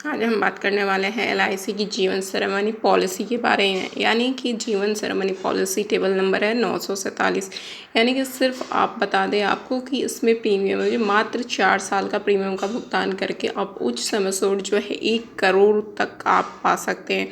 आज हम बात करने वाले हैं एलआईसी की जीवन सरमनी पॉलिसी के बारे में। यानी कि जीवन सरमनी पॉलिसी टेबल नंबर है 947। यानी कि सिर्फ आप बता दें आपको कि इसमें प्रीमियम है मात्र 4 साल का प्रीमियम का भुगतान करके आप उच्च सम एश्योर्ड जो है 1 करोड़ तक आप पा सकते हैं।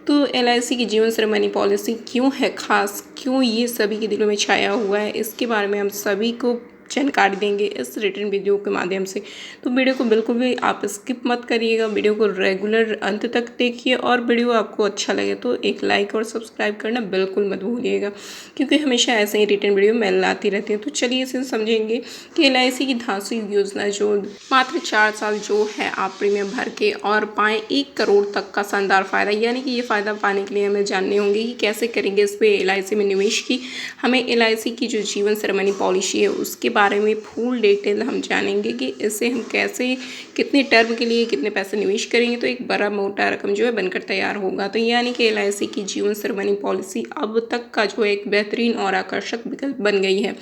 तो एलआईसी की जीवन सरमनी पॉलिसी क्यों है खास, क्यों ये सभी के दिलों में छाया हुआ है, इसके बारे में हम सभी को जानकारी देंगे इस रिटर्न वीडियो के माध्यम से। तो वीडियो को बिल्कुल भी आप स्किप मत करिएगा, वीडियो को रेगुलर अंत तक देखिए और वीडियो आपको अच्छा लगे तो एक लाइक और सब्सक्राइब करना बिल्कुल मत भूलिएगा, क्योंकि हमेशा ऐसे ही रिटर्न वीडियो मैं लाती रहती हूँ। तो चलिए इसे समझेंगे कि एलआईसी की धांसू योजना जो मात्र 4 साल जो है आप प्रीमियम भर के और पाएँ 1 करोड़ तक का शानदार फ़ायदा। यानी कि ये फ़ायदा पाने के लिए हमें जानने होंगे कि कैसे करेंगे इस पर एलआईसी में निवेश की। हमें एलआईसी की जो जीवन सरमनी पॉलिसी है उसके बारे में फुल डिटेल हम जानेंगे कि इससे हम कैसे कितने टर्म के लिए कितने पैसे निवेश करेंगे तो एक बड़ा मोटा रकम जो है बनकर तैयार होगा। तो यानी कि एलआईसी की जीवन सरमनी पॉलिसी अब तक का जो एक बेहतरीन और आकर्षक विकल्प बन गई है,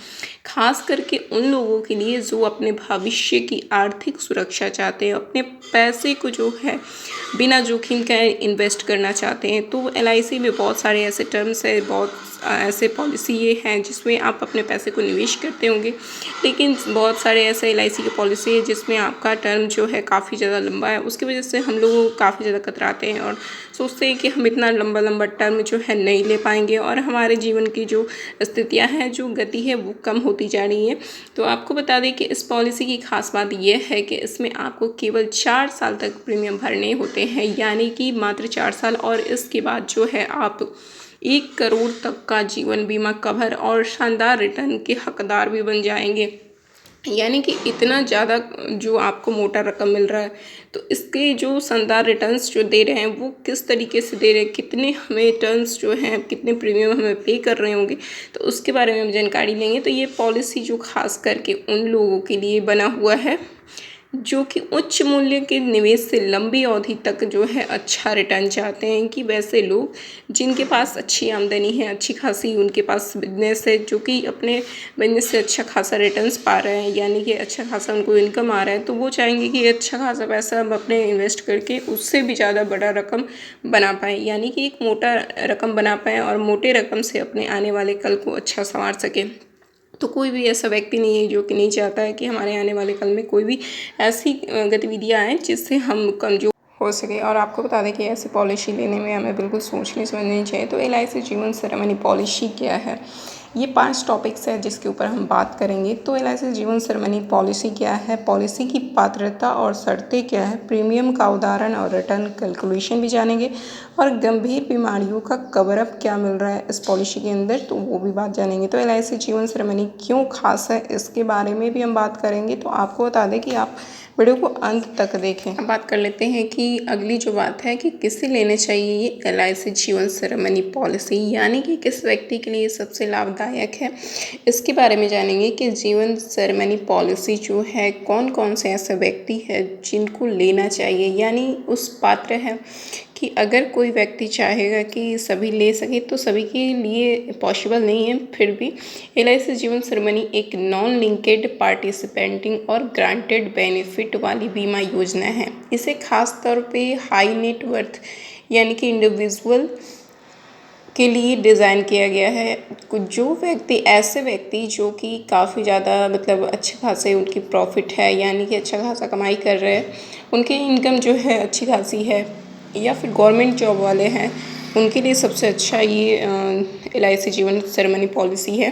खास करके उन लोगों के लिए जो अपने भविष्य की आर्थिक सुरक्षा चाहते हैं, अपने पैसे को जो है बिना जोखिम का इन्वेस्ट करना चाहते हैं। तो एलआईसी में बहुत सारे ऐसे टर्म्स है, बहुत ऐसे पॉलिसी ये हैं जिसमें आप अपने पैसे को निवेश करते होंगे, लेकिन बहुत सारे ऐसे एलआईसी की पॉलिसी है जिसमें आपका टर्म जो है काफ़ी ज़्यादा लंबा है। उसकी वजह से हम लोग काफ़ी ज़्यादा कतराते हैं और सोचते हैं कि हम इतना लंबा टर्म जो है नहीं ले पाएंगे और हमारे जीवन की जो स्थितियाँ हैं, जो गति है वो कम होती जा रही है। तो आपको बता दें कि इस पॉलिसी की खास बात यह है कि इसमें आपको केवल 4 साल तक प्रीमियम भरने होते हैं, यानी कि मात्र 4 साल, और इसके बाद जो है आप 1 करोड़ तक का जीवन बीमा कवर और शानदार रिटर्न के हकदार भी बन जाएंगे। यानी कि इतना ज़्यादा जो आपको मोटा रकम मिल रहा है, तो इसके जो शानदार रिटर्न्स जो दे रहे हैं वो किस तरीके से दे रहे हैं, कितने हमें रिटर्न्स जो हैं, कितने प्रीमियम हमें पे कर रहे होंगे, तो उसके बारे में हम जानकारी लेंगे। तो ये पॉलिसी जो खास करके उन लोगों के लिए बना हुआ है जो कि उच्च मूल्य के निवेश से लंबी अवधि तक जो है अच्छा रिटर्न चाहते हैं, कि वैसे लोग जिनके पास अच्छी आमदनी है, अच्छी खासी उनके पास बिजनेस है, जो कि अपने बिजनेस से अच्छा खासा रिटर्न्स पा रहे हैं, यानी कि अच्छा खासा उनको इनकम आ रहा है, तो वो चाहेंगे कि अच्छा खासा पैसा हम अपने इन्वेस्ट करके उससे भी ज़्यादा बड़ा रकम बना पाएँ, यानी कि एक मोटा रकम बना पाएँ और मोटे रकम से अपने आने वाले कल को अच्छा संवार सकें। तो कोई भी ऐसा व्यक्ति नहीं है जो कि नहीं चाहता है कि हमारे आने वाले कल में कोई भी ऐसी गतिविधियाँ आएँ जिससे हम कमज़ोर हो सके। और आपको बता दें कि ऐसी पॉलिसी लेने में हमें बिल्कुल सोचनी समझनी चाहिए। तो एलआईसी जीवन सरमनी पॉलिसी क्या है, ये 5 टॉपिक्स है जिसके ऊपर हम बात करेंगे। तो एलआईसी जीवन सरमनी पॉलिसी क्या है, पॉलिसी की पात्रता और शर्तें क्या है, प्रीमियम का उदाहरण और रिटर्न कैलकुलेशन भी जानेंगे, और गंभीर बीमारियों का कवर अप क्या मिल रहा है इस पॉलिसी के अंदर, तो वो भी बात जानेंगे। तो एलआईसी जीवन सरमनी क्यों खास है इसके बारे में भी हम बात करेंगे। तो आपको बता दें कि आप वीडियो को अंत तक देखें। अब बात कर लेते हैं कि अगली जो बात है कि किसे लेने चाहिए ये एलआईसी जीवन सरमनी पॉलिसी, यानी कि किस व्यक्ति के लिए सबसे लाभदायक है, इसके बारे में जानेंगे कि जीवन सरमनी पॉलिसी जो है कौन कौन से ऐसे व्यक्ति है जिनको लेना चाहिए, यानी उस पात्र है कि अगर कोई व्यक्ति चाहेगा कि सभी ले सके तो सभी के लिए पॉसिबल नहीं है। फिर भी एलआईसी जीवन सरमनी एक नॉन लिंकेड पार्टिसिपेंटिंग और ग्रांटेड बेनिफिट वाली बीमा योजना है। इसे खास तौर पे हाई नेट वर्थ यानी कि इंडिविजुअल के लिए डिज़ाइन किया गया है। कुछ जो व्यक्ति ऐसे व्यक्ति जो कि काफ़ी ज़्यादा मतलब अच्छे खासे उनकी प्रॉफिट है, यानी कि अच्छा खासा कमाई कर रहे हैं, उनकी इनकम जो है अच्छी खासी है, या फिर गवर्नमेंट जॉब वाले हैं, उनके लिए सबसे अच्छा ये एलआईसी जीवन सरमनी पॉलिसी है,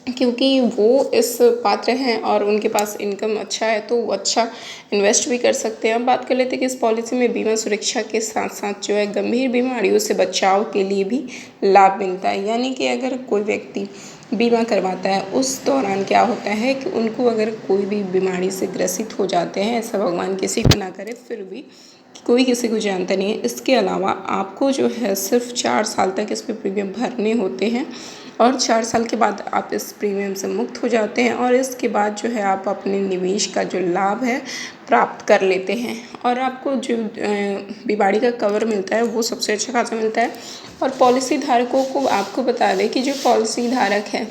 क्योंकि वो इस पात्र हैं और उनके पास इनकम अच्छा है तो वो अच्छा इन्वेस्ट भी कर सकते हैं। अब बात कर लेते हैं कि इस पॉलिसी में बीमा सुरक्षा के साथ साथ जो है गंभीर बीमारियों से बचाव के लिए भी लाभ मिलता है। यानी कि अगर कोई व्यक्ति बीमा करवाता है उस दौरान क्या होता है कि उनको अगर कोई भी बीमारी से ग्रसित हो जाते हैं, ऐसा भगवान किसी को ना करे, फिर भी कोई किसी को जानता नहीं है, इसके अलावा आपको जो है सिर्फ 4 साल तक इस पर प्रीमियम भरने होते हैं और 4 साल के बाद आप इस प्रीमियम से मुक्त हो जाते हैं और इसके बाद जो है आप अपने निवेश का जो लाभ है प्राप्त कर लेते हैं। और आपको जो बीमारी का कवर मिलता है वो सबसे अच्छा खासा मिलता है। और पॉलिसी धारकों को आपको बता दें कि जो पॉलिसी धारक है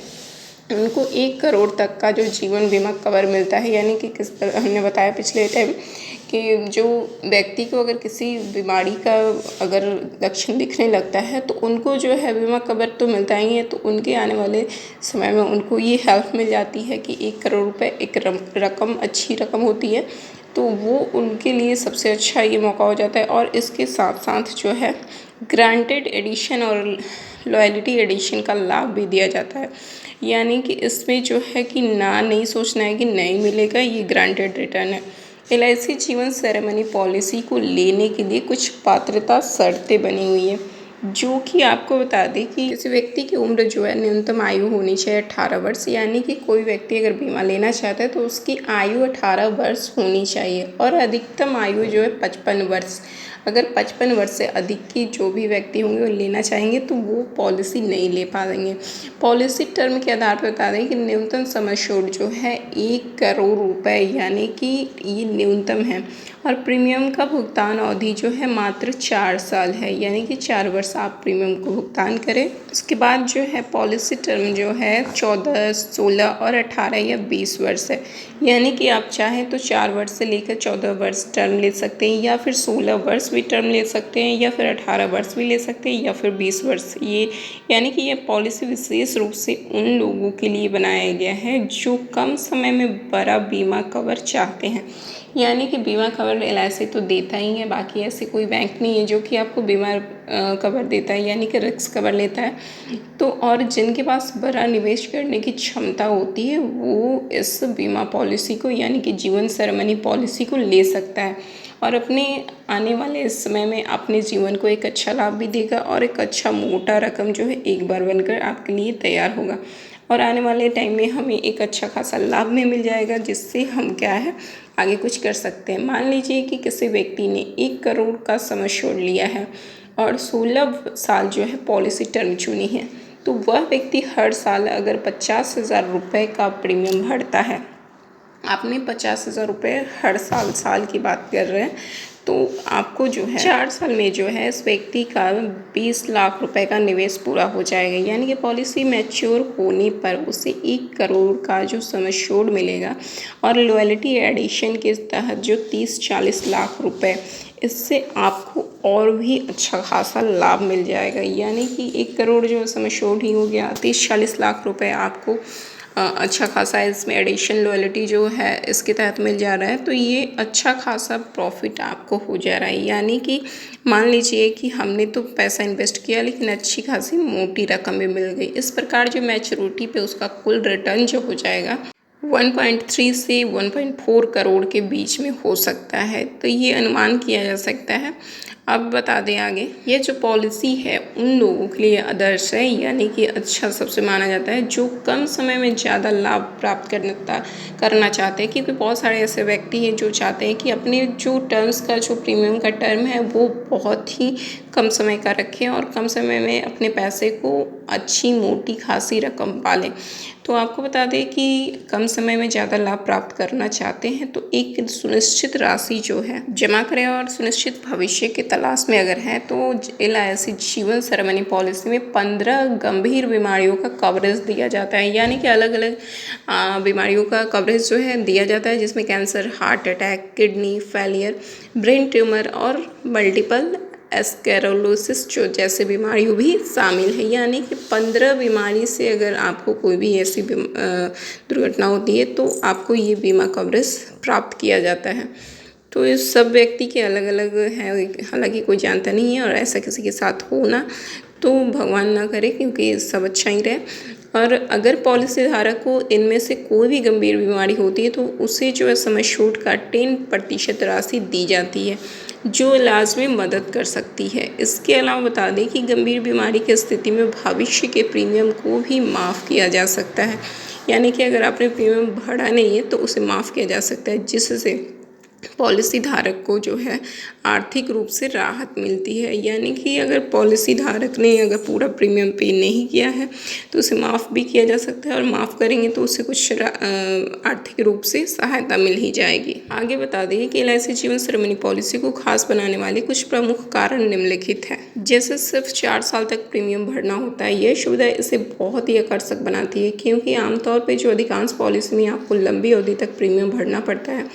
उनको 1 करोड़ तक का जो जीवन बीमा कवर मिलता है। यानी कि किस तरह हमने बताया पिछले टाइम कि जो व्यक्ति को अगर किसी बीमारी का अगर लक्षण दिखने लगता है तो उनको जो है बीमा कवर तो मिलता ही है, तो उनके आने वाले समय में उनको ये हेल्प मिल जाती है कि 1 करोड़ रुपए एक रकम अच्छी रकम होती है, तो वो उनके लिए सबसे अच्छा ये मौका हो जाता है। और इसके साथ साथ जो है ग्रांटेड एडिशन और लॉयल्टी एडिशन का लाभ भी दिया जाता है। यानी कि इसमें जो है कि ना नहीं सोचना है कि नहीं मिलेगा, ये ग्रांटेड रिटर्न है। LIC जीवन सेरेमनी पॉलिसी को लेने के लिए कुछ पात्रता शर्तें बनी हुई है, जो कि आपको बता दें कि किसी व्यक्ति की उम्र जो है न्यूनतम आयु होनी चाहिए 18 वर्ष। यानी कि कोई व्यक्ति अगर बीमा लेना चाहता है तो उसकी आयु 18 वर्ष होनी चाहिए और अधिकतम आयु जो है 55 वर्ष। अगर 55 वर्ष से अधिक की जो भी व्यक्ति होंगे वो लेना चाहेंगे तो वो पॉलिसी नहीं ले पाएंगे। पॉलिसी टर्म के आधार पर बता दें कि न्यूनतम सम एश्योर्ड जो है 1 करोड़ रुपए, यानी कि ये न्यूनतम है। और प्रीमियम का भुगतान अवधि जो है मात्र 4 साल है, यानी कि 4 वर्ष आप प्रीमियम को भुगतान करें। उसके बाद जो है पॉलिसी टर्म जो है 14, 16 और 18 या 20 वर्ष है। यानी कि आप चाहें तो 4 वर्ष से लेकर 14 वर्ष टर्म ले सकते हैं, या फिर 16 वर्ष भी टर्म ले सकते हैं, या फिर 18 वर्ष भी ले सकते हैं, या फिर 20 वर्ष। ये यानी कि ये पॉलिसी विशेष रूप से उन लोगों के लिए बनाया गया है जो कम समय में बड़ा बीमा कवर चाहते हैं। यानी कि बीमा कवर LIC तो देता ही है, बाकी ऐसे कोई बैंक नहीं है जो कि आपको बीमा कवर देता है, यानी कि रिस्क कवर लेता है। तो और जिनके पास बड़ा निवेश करने की क्षमता होती है वो इस बीमा पॉलिसी को, यानी कि जीवन सेरेमनी पॉलिसी को ले सकता है और अपने आने वाले समय में अपने जीवन को एक अच्छा लाभ भी देगा और एक अच्छा मोटा रकम जो है एक बार बनकर आपके लिए तैयार होगा और आने वाले टाइम में हमें एक अच्छा खासा लाभ में मिल जाएगा, जिससे हम क्या है आगे कुछ कर सकते हैं। मान लीजिए कि किसी व्यक्ति ने 1 करोड़ का सम एश्योर्ड लिया है और 16 साल जो है पॉलिसी टर्म चुनी है, तो वह व्यक्ति हर साल अगर 50,000 रुपये का प्रीमियम भरता है, आपने 50,000 रुपये हर साल की बात कर रहे हैं, तो आपको जो है 4 साल में जो है इस व्यक्ति का 20 लाख रुपए का निवेश पूरा हो जाएगा। यानी कि पॉलिसी मैच्योर होने पर उसे 1 करोड़ का जो सम एश्योर्ड मिलेगा और लॉयल्टी एडिशन के तहत जो 30-40 लाख रुपए, इससे आपको और भी अच्छा खासा लाभ मिल जाएगा। यानी कि 1 करोड़ जो सम एश्योर्ड ही हो गया, 30-40 लाख रुपए आपको अच्छा खासा इसमें एडिशन लॉयल्टी जो है इसके तहत मिल जा रहा है, तो ये अच्छा खासा प्रॉफिट आपको हो जा रहा है। यानी कि मान लीजिए कि हमने तो पैसा इन्वेस्ट किया लेकिन अच्छी खासी मोटी रकम भी मिल गई। इस प्रकार जो मैच्योरिटी पे उसका कुल रिटर्न जो हो जाएगा 1.3 से 1.4 करोड़ के बीच में हो सकता है, तो ये अनुमान किया जा सकता है। अब बता दें आगे, ये जो पॉलिसी है उन लोगों के लिए आदर्श है, यानी कि अच्छा सबसे माना जाता है जो कम समय में ज़्यादा लाभ प्राप्त करना चाहते हैं। क्योंकि बहुत सारे ऐसे व्यक्ति हैं जो चाहते हैं कि अपने जो टर्म्स का जो प्रीमियम का टर्म है वो बहुत ही कम समय का रखें और कम समय में अपने पैसे को अच्छी मोटी खासी रकम पालें। तो आपको बता दें कि कम समय में ज़्यादा लाभ प्राप्त करना चाहते हैं तो एक सुनिश्चित राशि जो है जमा करें और सुनिश्चित भविष्य की तलाश में अगर हैं तो LIC जीवन सेरेमनी पॉलिसी में 15 गंभीर बीमारियों का कवरेज दिया जाता है। यानी कि अलग अलग बीमारियों का कवरेज जो है दिया जाता है, जिसमें cancer, heart attack, kidney failure, brain tumour और मल्टीपल स्क्लेरोसिस जो जैसे बीमारियों भी शामिल है। यानी कि 15 बीमारी से अगर आपको कोई भी ऐसी दुर्घटना होती है तो आपको ये बीमा कवरेज प्राप्त किया जाता है। तो इस सब व्यक्ति के अलग अलग है, हालांकि कोई जानता नहीं है और ऐसा किसी के साथ हो ना तो भगवान ना करे, क्योंकि सब अच्छा ही रहे। और अगर पॉलिसी धारक को इनमें से कोई भी गंभीर बीमारी होती है तो उसे जो है सम एश्योर्ड का 10% राशि दी जाती है जो इलाज में मदद कर सकती है। इसके अलावा बता दें कि गंभीर बीमारी की स्थिति में भविष्य के प्रीमियम को भी माफ़ किया जा सकता है। यानी कि अगर आपने प्रीमियम भरा नहीं है तो उसे माफ़ किया जा सकता है, जिससे पॉलिसी धारक को जो है आर्थिक रूप से राहत मिलती है। यानी कि अगर पॉलिसी धारक ने अगर पूरा प्रीमियम पे नहीं किया है तो उसे माफ़ भी किया जा सकता है, और माफ़ करेंगे तो उसे कुछ आर्थिक रूप से सहायता मिल ही जाएगी। आगे बता दें कि LIC जीवन सरमनी पॉलिसी को खास बनाने वाले कुछ प्रमुख कारण निम्नलिखित हैं। जैसे सिर्फ 4 साल तक प्रीमियम भरना होता है। यह सुविधा इसे बहुत ही आकर्षक बनाती है, क्योंकि आमतौर पर जो अधिकांश पॉलिसी में आपको लंबी अवधि तक प्रीमियम भरना पड़ता है।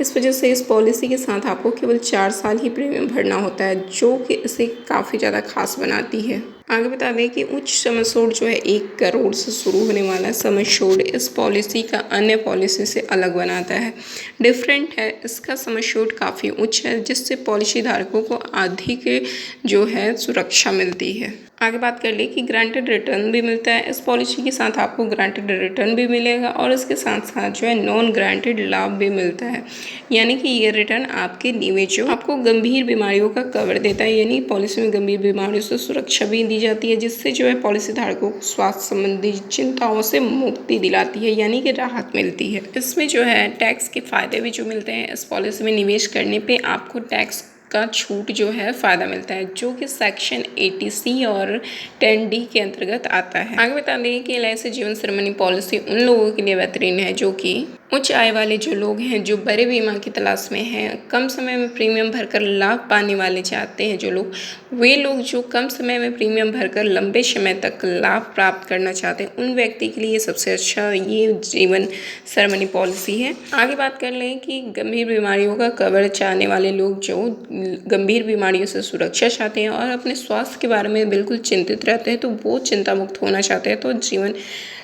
इस वजह से इस पॉलिसी के साथ आपको केवल 4 साल ही प्रीमियम भरना होता है, जो कि इसे काफ़ी ज़्यादा खास बनाती है। आगे बता दें कि उच्च सम एश्योर्ड जो है 1 करोड़ से शुरू होने वाला सम एश्योर्ड इस पॉलिसी का अन्य पॉलिसी से अलग बनाता है, डिफरेंट है। इसका सम एश्योर्ड काफ़ी उच्च है, जिससे पॉलिसी धारकों को अधिक जो है सुरक्षा मिलती है। आगे बात कर ले कि ग्रांटेड रिटर्न भी मिलता है। इस पॉलिसी के साथ आपको ग्रांटेड रिटर्न भी मिलेगा, और इसके साथ साथ जो है नॉन ग्रांटेड लाभ भी मिलता है। यानी कि ये रिटर्न आपके निवेशों आपको गंभीर बीमारियों का कवर देता है। यानी पॉलिसी में गंभीर बीमारियों से सुरक्षा भी दी जाती है, जिससे जो है पॉलिसी धारकों को स्वास्थ्य संबंधी चिंताओं से मुक्ति दिलाती है, यानी कि राहत मिलती है। इसमें जो है टैक्स के फायदे भी जो मिलते हैं, इस पॉलिसी में निवेश करने पे आपको टैक्स का छूट जो है फ़ायदा मिलता है, जो कि सेक्शन 80C और 10D के अंतर्गत आता है। आगे बता दें कि LIC जीवन सरमनी पॉलिसी उन लोगों के लिए बेहतरीन है जो कि उच्च आय वाले जो लोग हैं, जो बड़े बीमा की तलाश में हैं, कम समय में प्रीमियम भरकर लाभ पाने वाले चाहते हैं जो लोग, वे लोग जो कम समय में प्रीमियम भरकर लंबे समय तक लाभ प्राप्त करना चाहते हैं, उन व्यक्ति के लिए सबसे अच्छा ये जीवन सरमनी पॉलिसी है। आगे बात कर लें कि गंभीर बीमारियों का कवर चाहने वाले लोग जो गंभीर बीमारियों से सुरक्षा चाहते हैं और अपने स्वास्थ्य के बारे में बिल्कुल चिंतित रहते हैं, तो वो चिंता मुक्त होना चाहते हैं, तो जीवन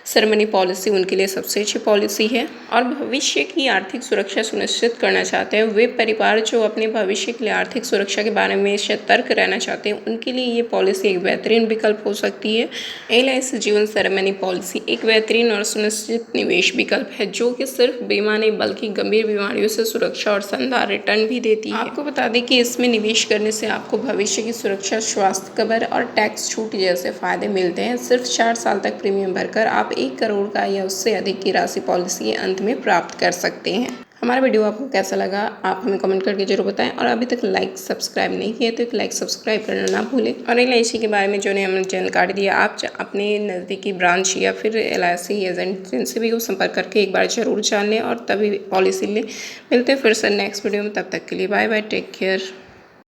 सरमनी पॉलिसी उनके लिए सबसे अच्छी पॉलिसी है। और भविष्य की आर्थिक सुरक्षा सुनिश्चित करना चाहते हैं, वे परिवार जो अपने भविष्य के लिए आर्थिक सुरक्षा के बारे में सतर्क रहना चाहते हैं, उनके लिए ये पॉलिसी एक बेहतरीन विकल्प हो सकती है। LIC जीवन सरमनी पॉलिसी एक बेहतरीन और सुनिश्चित निवेश विकल्प है, जो कि सिर्फ बीमा नहीं बल्कि गंभीर बीमारियों से सुरक्षा और शानदार रिटर्न भी देती है। आपको बता दें कि इसमें निवेश करने से आपको भविष्य की सुरक्षा, स्वास्थ्य कवर और टैक्स छूट जैसे फायदे मिलते हैं। सिर्फ 4 साल तक प्रीमियम भरकर आप 1 करोड़ का या उससे अधिक की राशि पॉलिसी के अंत में प्राप्त कर सकते हैं। हमारा वीडियो आपको कैसा लगा आप हमें कमेंट करके जरूर बताएं, और अभी तक लाइक सब्सक्राइब नहीं किए तो एक लाइक सब्सक्राइब करना ना भूलें। और LIC के बारे में जो ने हमने जानकारी दी, आप अपने नज़दीकी ब्रांच या फिर LIC एजेंट जिनसे भी वो संपर्क करके एक बार जरूर जान लें और तभी पॉलिसी लें। मिलते हैं फिर से नेक्स्ट वीडियो में, तब तक के लिए बाय बाय, टेक केयर।